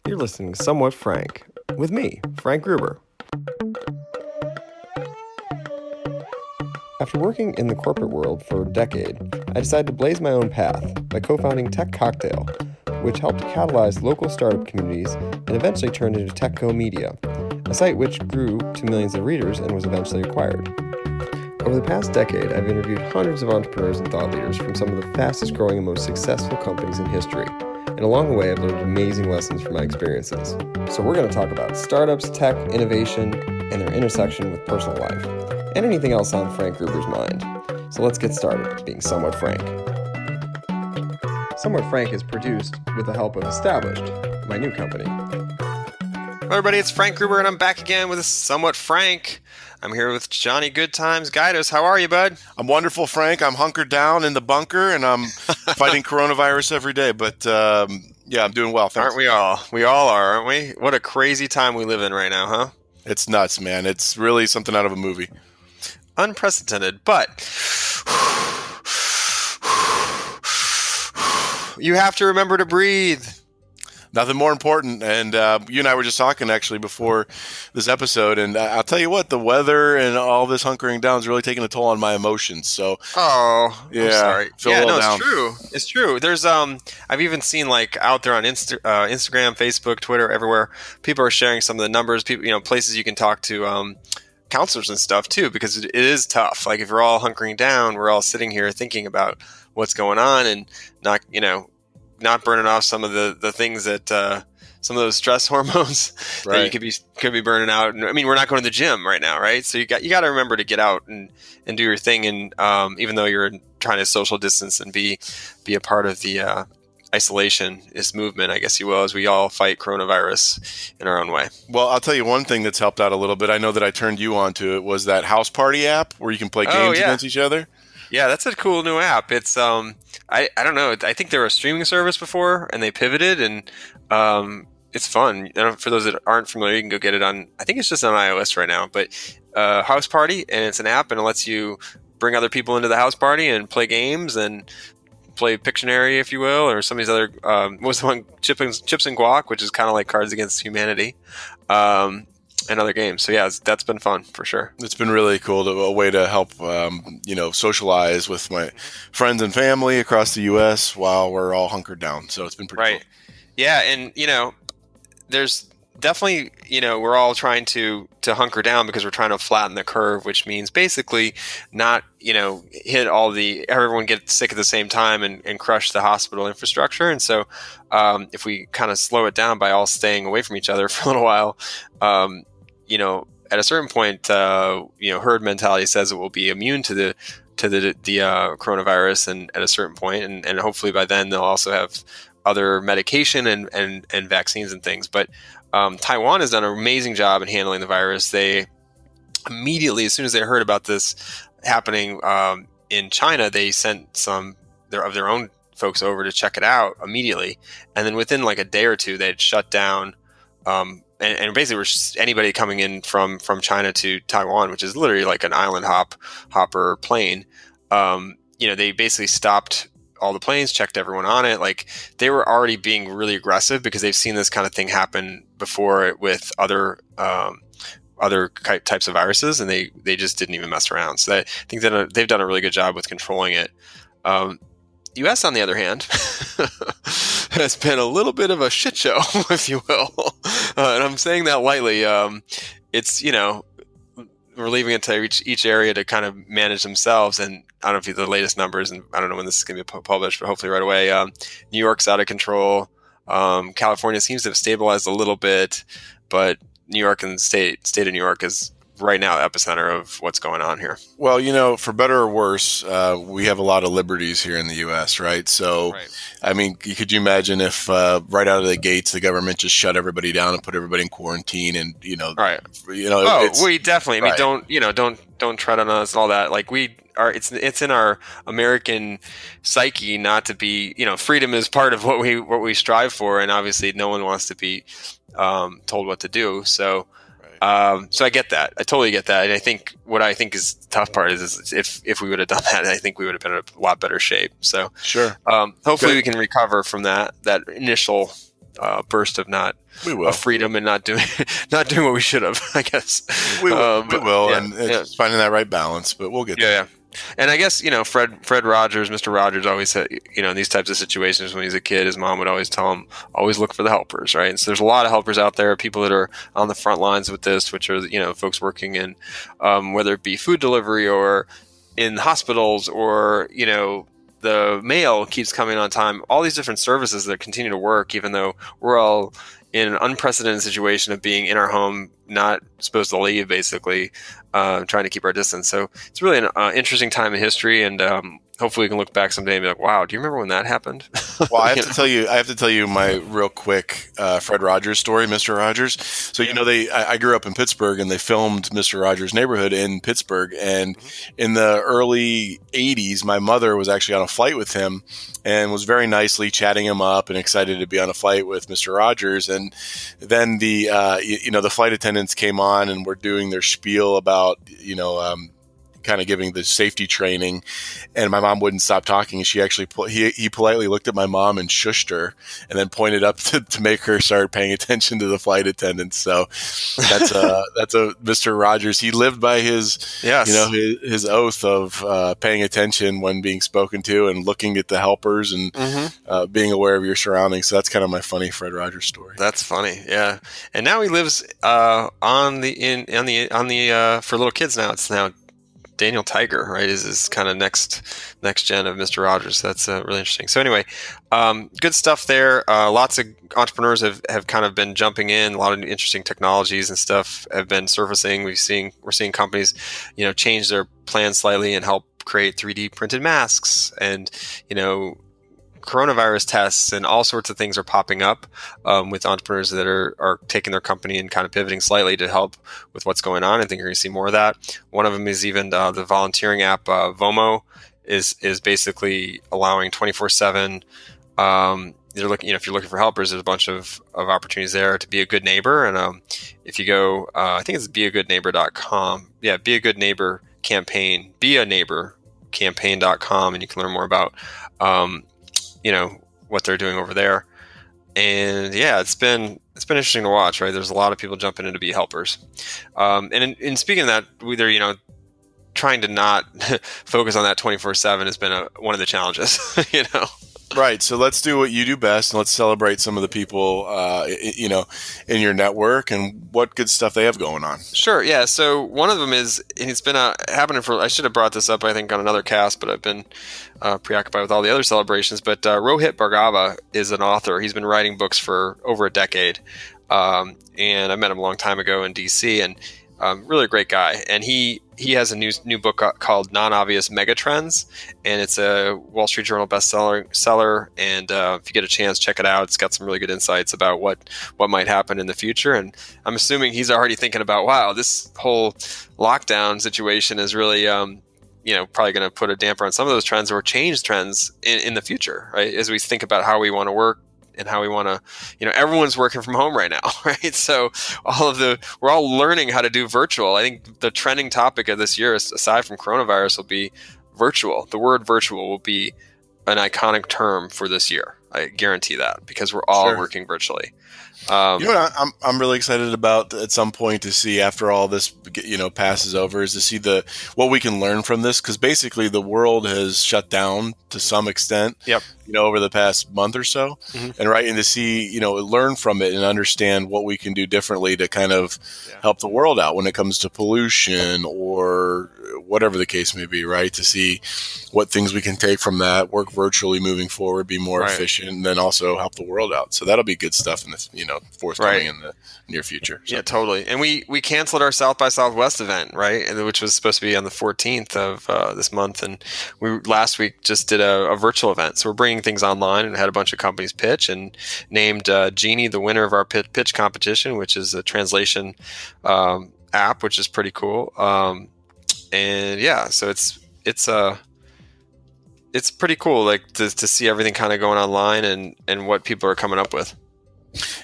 You're listening to Somewhat Frank with me, Frank Gruber. After working in the corporate world for a decade, I decided to blaze my own path by co-founding Tech Cocktail, which helped catalyze local startup communities and eventually turned into TechCo Media, a site which grew to millions of readers and was eventually acquired. Over the past decade, I've interviewed hundreds of entrepreneurs and thought leaders from some of the fastest growing and most successful companies in history. And along the way, I've learned amazing lessons from my experiences. So we're going to talk about startups, tech, innovation, and their intersection with personal life, and anything else on Frank Gruber's mind. So let's get started being Somewhat Frank. Somewhat Frank is produced with the help of Established, my new company. Hello everybody, it's Frank Gruber, and I'm back again with Somewhat Frank. I'm here with Johnny Goodtimes Guidos. How are you, bud? I'm wonderful, Frank. I'm hunkered down in the bunker, and I'm fighting coronavirus every day. But yeah, I'm doing well. Thanks. Aren't we all? We all are, aren't we? What a crazy time we live in right now, huh? It's nuts, man. It's really something out of a movie. Unprecedented, but you have to remember to breathe. Nothing more important. And you and I were just talking actually before this episode, and I'll tell you what, the weather and all this hunkering down is really taking a toll on my emotions. So, yeah, I'm sorry. Down. It's true. It's true. There's I've even seen like out there on Instagram, Facebook, Twitter, everywhere, people are sharing some of the numbers. People, places you can talk to counselors and stuff too, because it is tough. Like if we're all hunkering down, we're all sitting here thinking about what's going on and not burning off some of the things that some of those stress hormones right. that you could be burning out. I mean, we're not going to the gym right now, right? So you got to remember to get out and do your thing. And even though you're trying to social distance and be a part of the isolationist movement, I guess you will, as we all fight coronavirus in our own way. Well, I'll tell you one thing that's helped out a little bit. I know that I turned you on to it, was that House Party app where you can play games against each other. Yeah, that's a cool new app. It's I don't know. I think they were a streaming service before, and they pivoted, and it's fun. For those that aren't familiar, you can go get it on. I think it's just on iOS right now. But House Party, and it's an app, and it lets you bring other people into the house party and play games and play Pictionary, if you will, or some of these other. What was the one? Chips and Guac, which is kind of like Cards Against Humanity. And other games. So yeah, that's been fun for sure. It's been really cool, a way to help, socialize with my friends and family across the U.S. while we're all hunkered down. So it's been pretty cool. Yeah, and there's definitely, we're all trying to hunker down because we're trying to flatten the curve, which means basically not, hit everyone get sick at the same time and crush the hospital infrastructure. And so if we kind of slow it down by all staying away from each other for a little while, at a certain point, herd mentality says it will be immune to the coronavirus, and at a certain point, and hopefully by then they'll also have other medication and vaccines and things. But Taiwan has done an amazing job in handling the virus. They immediately, as soon as they heard about this happening in China, they sent some of their own folks over to check it out immediately, and then within like a day or two, they'd shut down. And basically, anybody coming in from China to Taiwan, which is literally like an island hopper plane, they basically stopped all the planes, checked everyone on it. Like they were already being really aggressive because they've seen this kind of thing happen before with other types of viruses, and they just didn't even mess around. So I think that they've done a really good job with controlling it. U.S., on the other hand, has been a little bit of a shit show, if you will. And I'm saying that lightly. It's, we're leaving it to each area to kind of manage themselves. And I don't know if you have the latest numbers, and I don't know when this is going to be published, but hopefully right away. New York's out of control. California seems to have stabilized a little bit, but New York and state of New York is right now epicenter of what's going on here. Well, for better or worse, we have a lot of liberties here in the U.S., right? So, right. I mean, could you imagine if right out of the gates the government just shut everybody down and put everybody in quarantine, and right? We definitely. I mean, don't tread on us and all that. Like we are, it's in our American psyche not to be. Freedom is part of what we strive for, and obviously, no one wants to be told what to do. So. So I get that. I totally get that. And I think what I think is the tough part is if we would have done that, I think we would have been in a lot better shape. So sure. Hopefully we can recover from that initial burst of freedom and not doing what we should have, I guess. We will, yeah, and it's finding that right balance, but we'll get there. Yeah. And I guess, Fred Rogers, Mr. Rogers always said, in these types of situations when he's a kid, his mom would always tell him, always look for the helpers, right? And so there's a lot of helpers out there, people that are on the front lines with this, which are, folks working in, whether it be food delivery or in hospitals or, the mail keeps coming on time, all these different services that continue to work, even though we're all in an unprecedented situation of being in our home, not supposed to leave, basically, trying to keep our distance. So it's really an interesting time in history, and hopefully we can look back someday and be like, wow, do you remember when that happened? Well, I have to tell you my real quick Fred Rogers story, Mr. Rogers. So, I grew up in Pittsburgh, and they filmed Mr. Rogers' Neighborhood in Pittsburgh. And in the early 80s, my mother was actually on a flight with him and was very nicely chatting him up and excited to be on a flight with Mr. Rogers. And then the flight attendants came on and were doing their spiel about, kind of giving the safety training, and my mom wouldn't stop talking. And she actually he politely looked at my mom and shushed her, and then pointed up to make her start paying attention to the flight attendants. So that's a Mr. Rogers. He lived by his his oath of paying attention when being spoken to and looking at the helpers and being aware of your surroundings. So that's kind of my funny Fred Rogers story. That's funny, yeah. And now he lives on the for little kids now. It's now Daniel Tiger, right, is kind of next gen of Mr. Rogers. That's really interesting. So anyway, good stuff there. Lots of entrepreneurs have kind of been jumping in. A lot of interesting technologies and stuff have been surfacing. We're seeing companies, change their plans slightly and help create 3D printed masks and, coronavirus tests and all sorts of things are popping up with entrepreneurs that are taking their company and kind of pivoting slightly to help with what's going on. I think you're going to see more of that. One of them is even the volunteering app Vomo is basically allowing 24/7. They're looking, if you're looking for helpers, there's a bunch of opportunities there to be a good neighbor. And if you go, I think it's beagoodneighbor.com. Yeah, be a good neighbor campaign. Be a neighbor campaign.com, and you can learn more about what they're doing over there. And yeah, it's been interesting to watch, right? There's a lot of people jumping in to be helpers. And in speaking of that, whether, trying to not focus on that 24/7 has been one of the challenges, Right. So let's do what you do best, and let's celebrate some of the people, in your network and what good stuff they have going on. Sure. Yeah. So one of them is, and it's been happening I should have brought this up, I think, on another cast, but I've been preoccupied with all the other celebrations. But Rohit Bhargava is an author. He's been writing books for over a decade. And I met him a long time ago in DC, and really a great guy. And he has a new book called Non-Obvious Megatrends, and it's a Wall Street Journal bestseller. And if you get a chance, check it out. It's got some really good insights about what might happen in the future. And I'm assuming he's already thinking about, wow, this whole lockdown situation is really, probably going to put a damper on some of those trends or change trends in the future, right? As we think about how we want to work and how we want to, everyone's working from home right now, right? So we're all learning how to do virtual. I think the trending topic of this year, aside from coronavirus, will be virtual. The word virtual will be an iconic term for this year. I guarantee that, because we're all working virtually. What I'm really excited about at some point to see after all this, passes over, is to see what we can learn from this, because basically the world has shut down to some extent. Yep. Over the past month or so, and to see, learn from it and understand what we can do differently to kind of help the world out when it comes to pollution or whatever the case may be, right? To see what things we can take from that, work virtually moving forward, be more efficient, and then also help the world out. So that'll be good stuff in this, forthcoming in the near future. So. Yeah, totally. And we canceled our South by Southwest event, right? Which was supposed to be on the 14th of this month. And we last week just did a virtual event. So we're bringing things online and had a bunch of companies pitch, and named Genie the winner of our pitch competition, which is a translation app, which is pretty cool. And yeah, so it's pretty cool, like to see everything kind of going online and what people are coming up with.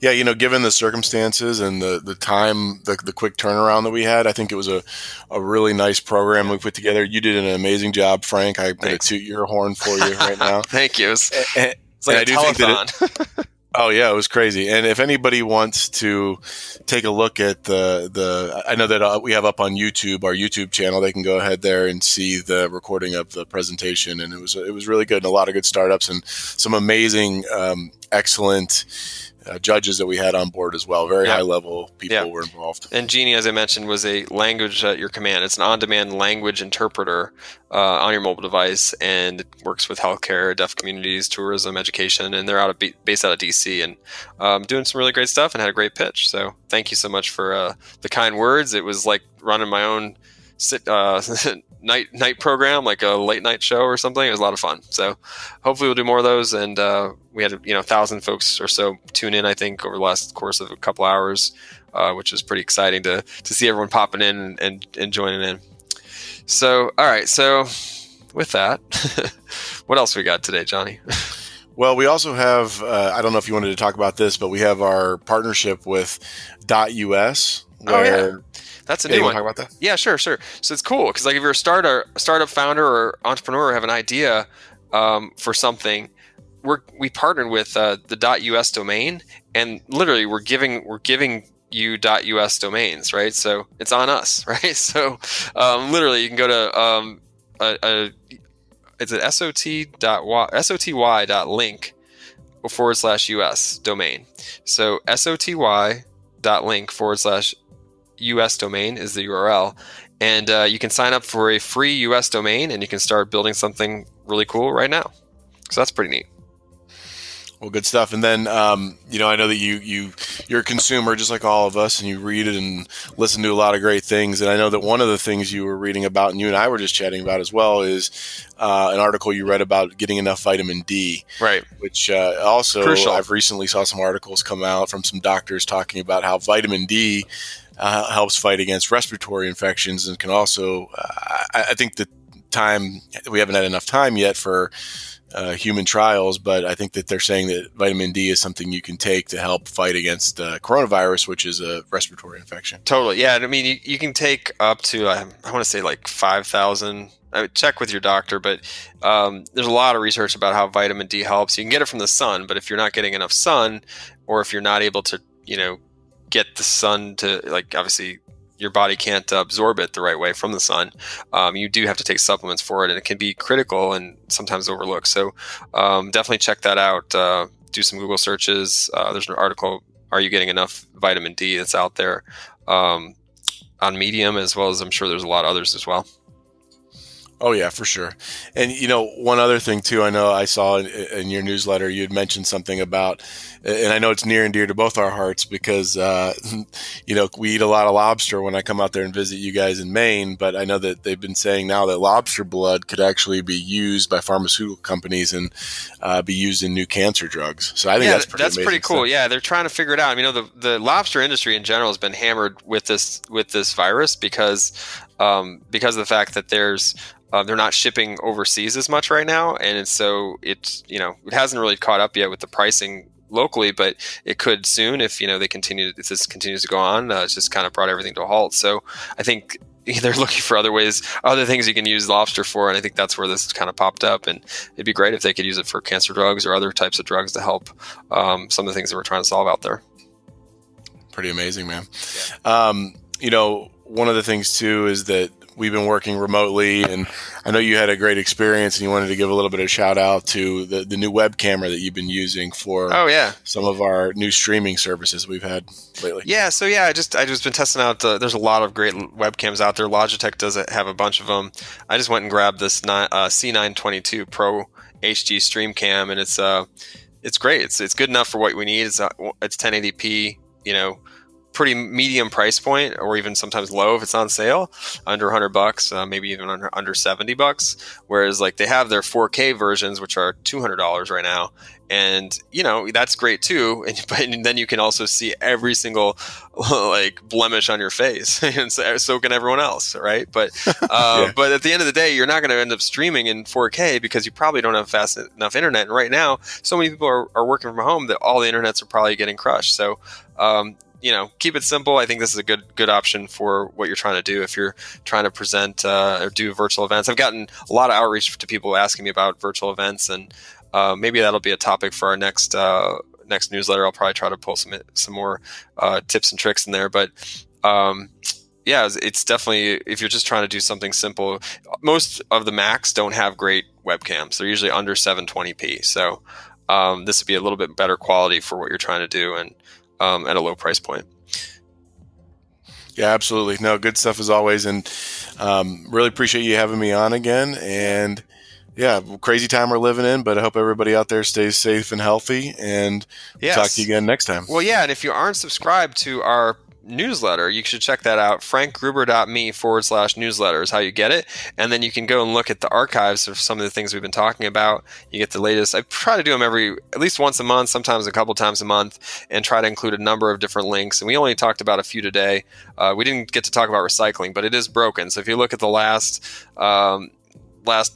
Yeah, given the circumstances and the time, the quick turnaround that we had, I think it was a really nice program we put together. You did an amazing job, Frank. I'm going to toot your horn for you right now. Thank you. It's like a telethon. Oh yeah, it was crazy. And if anybody wants to take a look at I know that we have up on YouTube, our YouTube channel, they can go ahead there and see the recording of the presentation. And it was really good, and a lot of good startups and some amazing, excellent judges that we had on board as well. Very high level people were involved. And Genie, as I mentioned, was a language at your command. It's an on-demand language interpreter on your mobile device, and it works with healthcare, deaf communities, tourism, education, and they're based out of DC and doing some really great stuff and had a great pitch. So thank you so much for the kind words. It was like running my own night program, like a late night show or something. It was a lot of fun. So hopefully we'll do more of those. And we had 1,000 folks or so tune in, I think, over the last course of a couple hours, which was pretty exciting to see everyone popping in and joining in. So, all right. So with that, what else we got today, Johnny? Well, we also have, I don't know if you wanted to talk about this, but we have our partnership with .us. That's a new one. Talk about that? Yeah, sure. So it's cool because, like, if you're a startup founder or entrepreneur, or have an idea for something, we partnered with the .us domain, and literally we're giving you .us domains, right? So it's on us, right? So literally, you can go to it's at soty.link/us domain. So soty.link/US domain is the URL, and you can sign up for a free US domain, and you can start building something really cool right now. So that's pretty neat. Well, good stuff. And then, I know that you're a consumer just like all of us, and you read it and listen to a lot of great things. And I know that one of the things you were reading about, and you and I were just chatting about as well, is an article you read about getting enough vitamin D. Right. Which also, crucial. I've recently saw some articles come out from some doctors talking about how vitamin D helps fight against respiratory infections, and can also, I think we haven't had enough time yet for human trials, but I think that they're saying that vitamin D is something you can take to help fight against coronavirus, which is a respiratory infection. Totally. Yeah. I mean, you can take up to, I want to say like 5,000. I would check with your doctor, but there's a lot of research about how vitamin D helps. You can get it from the sun, but if you're not getting enough sun, or if you're not able to, get the sun to, like, obviously your body can't absorb it the right way from the sun, you do have to take supplements for it, and it can be critical and sometimes overlooked. So definitely check that out. Do some Google searches. There's an article, "Are you getting enough vitamin D?" that's out there on Medium, as well as I'm sure there's a lot of others as well. Oh yeah, for sure. And one other thing too, I know I saw in your newsletter, you had mentioned something about, and I know it's near and dear to both our hearts because, we eat a lot of lobster when I come out there and visit you guys in Maine, but I know that they've been saying now that lobster blood could actually be used by pharmaceutical companies and be used in new cancer drugs. So I think that's pretty cool. stuff. Yeah, they're trying to figure it out. The lobster industry in general has been hammered with this virus because of the fact that they're not shipping overseas as much right now, and so it hasn't really caught up yet with the pricing locally, but it could soon if if this continues to go on. It's just kind of brought everything to a halt. So I think they're looking for other things you can use lobster for, and I think that's where this kind of popped up. And it'd be great if they could use it for cancer drugs or other types of drugs to help some of the things that we're trying to solve out there. Pretty amazing, man. Yeah. One of the things too is that we've been working remotely, and I know you had a great experience, and you wanted to give a little bit of shout out to the new web camera that you've been using for some of our new streaming services we've had lately. Yeah. So I just been testing out. There's a lot of great webcams out there. Logitech does have a bunch of them. I just went and grabbed this C922 Pro HD Stream Cam, and it's great. It's good enough for what we need. It's 1080p. Pretty medium price point, or even sometimes low if it's on sale, under $100, maybe even under $70. Whereas like they have their 4K versions, which are $200 right now, and that's great too. And then you can also see every single like blemish on your face, and so can everyone else, right? But but at the end of the day, you're not going to end up streaming in 4K because you probably don't have fast enough internet. And right now, so many people are working from home that all the internets are probably getting crushed. So keep it simple. I think this is a good option for what you're trying to do if you're trying to present or do virtual events. I've gotten a lot of outreach to people asking me about virtual events, and maybe that'll be a topic for our next next newsletter, I'll probably try to pull some more tips and tricks in there. But yeah, it's definitely, if you're just trying to do something simple, most of the Macs don't have great webcams. They're usually under 720p. So this would be a little bit better quality for what you're trying to do, and at a low price point. Yeah, absolutely. No, good stuff as always. And really appreciate you having me on again. And yeah, crazy time we're living in, but I hope everybody out there stays safe and healthy. And we'll talk to you again next time. Well, yeah. And if you aren't subscribed to our newsletter, you should check that out. frankgruber.me/newsletter is how you get it. And then you can go and look at the archives of some of the things we've been talking about. You get the latest. I try to do them at least once a month, sometimes a couple times a month, and try to include a number of different links. And we only talked about a few today. We didn't get to talk about recycling, but it is broken. So if you look at the last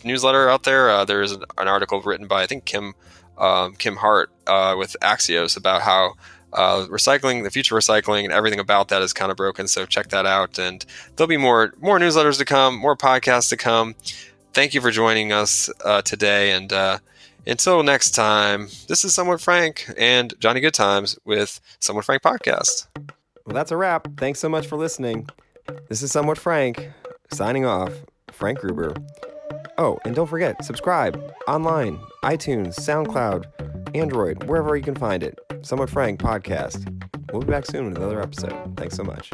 newsletter out there, there is an article written by, I think, Kim Hart with Axios about how recycling, the future of recycling, and everything about that is kind of broken. So check that out, and there'll be more newsletters to come, more podcasts to come. Thank you for joining us today, and until next time, this is Somewhat Frank and Johnny Goodtimes with Somewhat Frank Podcast. Well, that's a wrap. Thanks so much for listening. This is Somewhat Frank, signing off. Frank Gruber. Oh, and don't forget, subscribe online, iTunes, SoundCloud, Android, wherever you can find it. Somewhat Frank Podcast. We'll be back soon with another episode. Thanks so much.